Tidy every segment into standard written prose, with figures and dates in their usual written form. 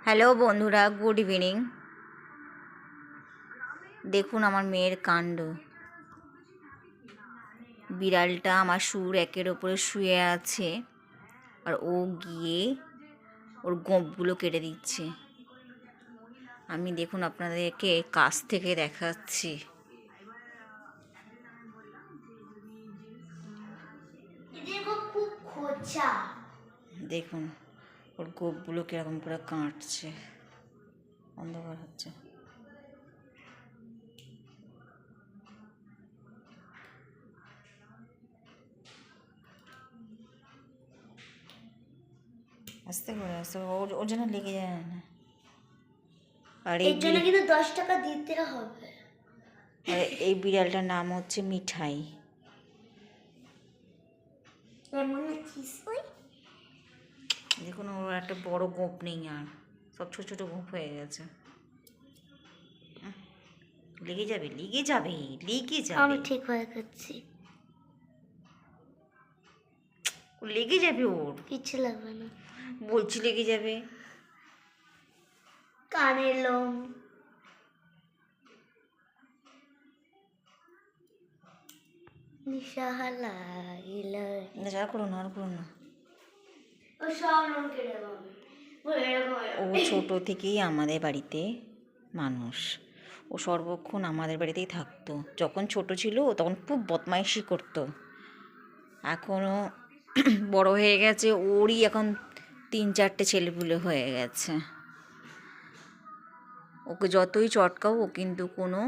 Hello বন্ধুরা, good evening. দেখুন আমার মেয়ের কাণ্ড। বিড়ালটা আমার শুর একের ওপরে শুয়ে আছে, আর ও গিয়ে ওর গোঁপগুলো কেটে দিচ্ছে। আমি দেখুন আপনাদেরকে কাছ থেকে দেখাচ্ছি। দেখুন ওর গোঁপগুলো কিরকম করে কাটছে। অন্ধকার হচ্ছে। আস্তে করে আস্তে, ওর জন্য লেগে যায় না। আর এর জন্য কিন্তু 10 টাকা দিতে হবে। আর এই বিড়ালটার নাম হচ্ছে মিঠাই। দেখুন ওর একটা বড় গোঁপ নেই, আর সব ছোট ছোট গোঁপ হয়ে গেছে। লেগে যাবে লেগে যাবে লেগে যাবে। আমি ঠিক হয়ে গেছি। লেগে যাবে, ওর কিছু লাগবে না, বলছি লেগে যাবে। কানের লোম, নিশাহালা না, যা করো না, আর করো না। ও সব লোম কেটে দেবে। ও ছোট থেকেই আমাদের বাড়িতে মানুষ। ও সর্বক্ষণ আমাদের বাড়িতেই থাকতো। যখন ছোট ছিল তখন খুব বদমাইশি করতো। এখনও বড় হয়ে গেছে, ওরই এখন 3-4টে ছেলেপুলে হয়ে গেছে। ওকে যতই চটকাও ও কিন্তু কোনো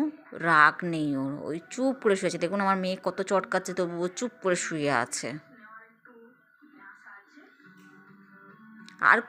রাগ নেই ওর, ওই চুপ করে শুয়ে আছে। দেখুন আমার মেয়ে কত চটকাচ্ছে, তবু ও চুপ করে শুয়ে আছে। আর